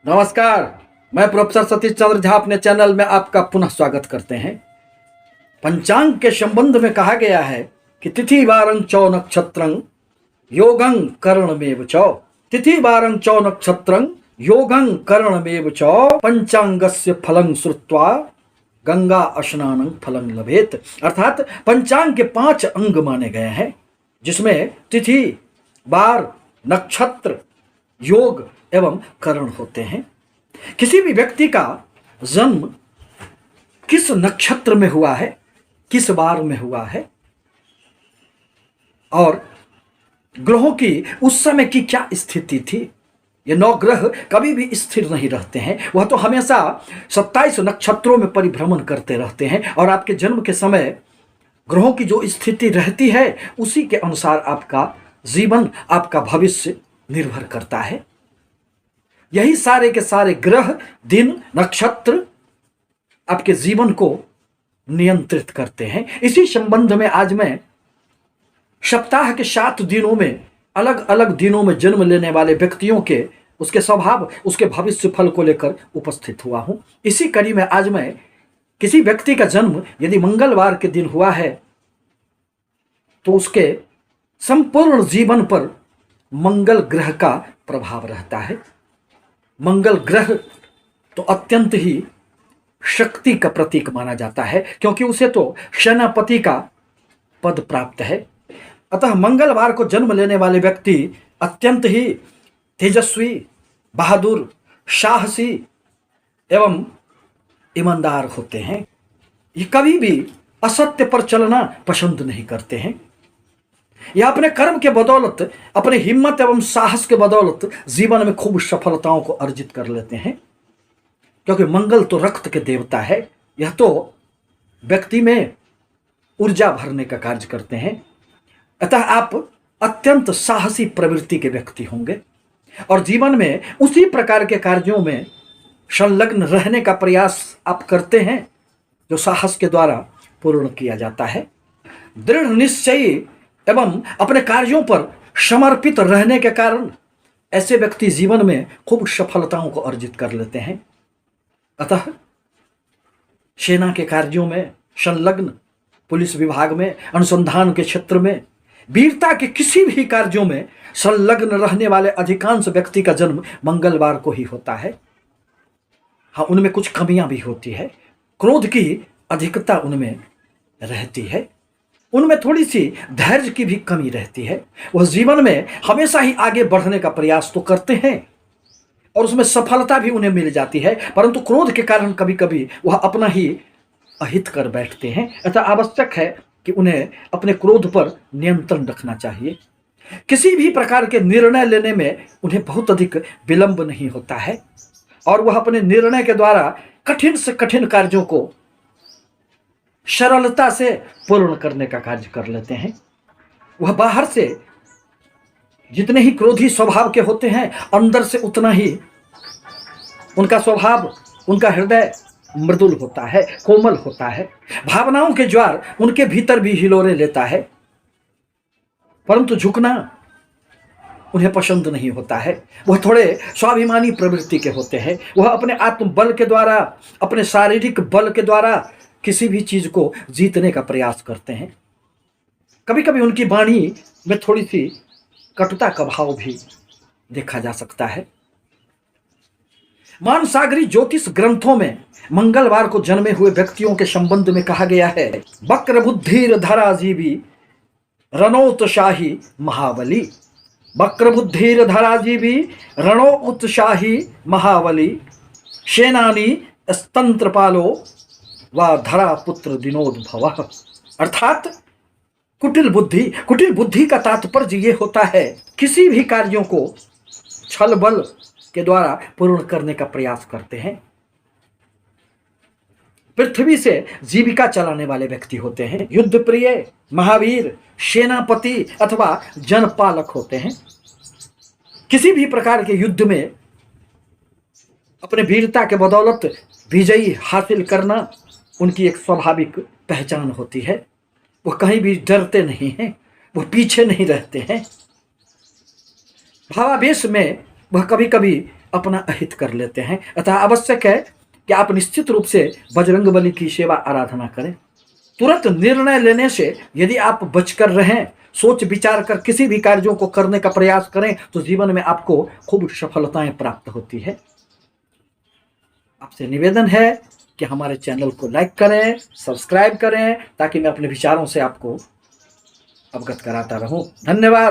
नमस्कार। मैं प्रोफेसर सतीश चंद्र झा अपने चैनल में आपका पुनः स्वागत करते हैं। पंचांग के संबंध में कहा गया है कि तिथि वारं चौ नक्षत्रं योगं करणमेव च। तिथि वारं चौ नक्षत्रं योगं करणमेव च पंचांगस्य फलं श्रुत्वा गंगा स्नानं फलं लभेत। अर्थात पंचांग के 5 अंग माने गए हैं, जिसमें तिथि, वार, नक्षत्र, योग एवं करण होते हैं। किसी भी व्यक्ति का जन्म किस नक्षत्र में हुआ है, किस वार में हुआ है और ग्रहों की उस समय की क्या स्थिति थी, ये 9 ग्रह कभी भी स्थिर नहीं रहते हैं। वह तो हमेशा 27 नक्षत्रों में परिभ्रमण करते रहते हैं और आपके जन्म के समय ग्रहों की जो स्थिति रहती है उसी के अनुसार आपका जीवन, आपका भविष्य निर्भर करता है। यही सारे के सारे ग्रह, दिन, नक्षत्र आपके जीवन को नियंत्रित करते हैं। इसी संबंध में आज मैं सप्ताह के 7 दिनों में अलग अलग दिनों में जन्म लेने वाले व्यक्तियों के उसके स्वभाव, उसके भविष्य फल को लेकर उपस्थित हुआ हूं। इसी कड़ी में आज मैं किसी व्यक्ति का जन्म यदि मंगलवार के दिन हुआ है तो उसके संपूर्ण जीवन पर मंगल ग्रह का प्रभाव रहता है। मंगल ग्रह तो अत्यंत ही शक्ति का प्रतीक माना जाता है, क्योंकि उसे तो सेनापति का पद प्राप्त है। अतः मंगलवार को जन्म लेने वाले व्यक्ति अत्यंत ही तेजस्वी, बहादुर, साहसी एवं ईमानदार होते हैं। ये कभी भी असत्य पर चलना पसंद नहीं करते हैं। यह अपने कर्म के बदौलत, अपने हिम्मत एवं साहस के बदौलत जीवन में खूब सफलताओं को अर्जित कर लेते हैं, क्योंकि मंगल तो रक्त के देवता है। यह तो व्यक्ति में ऊर्जा भरने का कार्य करते हैं। अतः आप अत्यंत साहसी प्रवृत्ति के व्यक्ति होंगे और जीवन में उसी प्रकार के कार्यों में संलग्न रहने का प्रयास आप करते हैं जो साहस के द्वारा पूर्ण किया जाता है। दृढ़ निश्चयी एवं अपने कार्यों पर समर्पित रहने के कारण ऐसे व्यक्ति जीवन में खूब सफलताओं को अर्जित कर लेते हैं। अतः सेना के कार्यों में संलग्न, पुलिस विभाग में, अनुसंधान के क्षेत्र में, वीरता के किसी भी कार्यों में संलग्न रहने वाले अधिकांश व्यक्ति का जन्म मंगलवार को ही होता है। हाँ, उनमें कुछ कमियां भी होती है। क्रोध की अधिकता उनमें रहती है, उनमें थोड़ी सी धैर्य की भी कमी रहती है। वह जीवन में हमेशा ही आगे बढ़ने का प्रयास तो करते हैं और उसमें सफलता भी उन्हें मिल जाती है, परंतु क्रोध के कारण कभी कभी वह अपना ही अहित कर बैठते हैं। अतः आवश्यक है कि उन्हें अपने क्रोध पर नियंत्रण रखना चाहिए। किसी भी प्रकार के निर्णय लेने में उन्हें बहुत अधिक विलंब नहीं होता है और वह अपने निर्णय के द्वारा कठिन से कठिन कार्यों को सरलता से पूर्ण करने का कार्य कर लेते हैं। वह बाहर से जितने ही क्रोधी स्वभाव के होते हैं, अंदर से उतना ही उनका स्वभाव, उनका हृदय मृदुल होता है, कोमल होता है। भावनाओं के ज्वार उनके भीतर भी हिलोरे लेता है, परंतु झुकना उन्हें पसंद नहीं होता है। वह थोड़े स्वाभिमानी प्रवृत्ति के होते हैं। वह अपने आत्मबल के द्वारा, अपने शारीरिक बल के द्वारा किसी भी चीज को जीतने का प्रयास करते हैं। कभी कभी उनकी वाणी में थोड़ी सी कटुता का भाव भी देखा जा सकता है। मानसागरी ज्योतिष ग्रंथों में मंगलवार को जन्मे हुए व्यक्तियों के संबंध में कहा गया है, वक्र बुद्धिर धराजीवी रणोत्साही महाबली। वक्र बुद्धिर धराजीवी रणोत्साही महाबली सेनानी स्तंत्रपालो व धरा पुत्र विनोद भव। अर्थात कुटिल बुद्धि का तात्पर्य ये होता है किसी भी कार्यों को छल बल के द्वारा पूर्ण करने का प्रयास करते हैं। पृथ्वी से जीविका चलाने वाले व्यक्ति होते हैं। युद्ध प्रिय, महावीर, सेनापति अथवा जनपालक होते हैं। किसी भी प्रकार के युद्ध में अपने वीरता के बदौलत विजयी हासिल करना उनकी एक स्वाभाविक पहचान होती है। वह कहीं भी डरते नहीं हैं, वह पीछे नहीं रहते हैं। भावावेश में वह कभी कभी अपना अहित कर लेते हैं। अतः आवश्यक है कि आप निश्चित रूप से बजरंगबली की सेवा आराधना करें। तुरंत निर्णय लेने से यदि आप बचकर रहें, सोच विचार कर किसी भी कार्यों को करने का प्रयास करें, तो जीवन में आपको खूब सफलताएं प्राप्त होती है। आपसे निवेदन है कि हमारे चैनल को लाइक करें, सब्सक्राइब करें, ताकि मैं अपने विचारों से आपको अवगत कराता रहूं। धन्यवाद।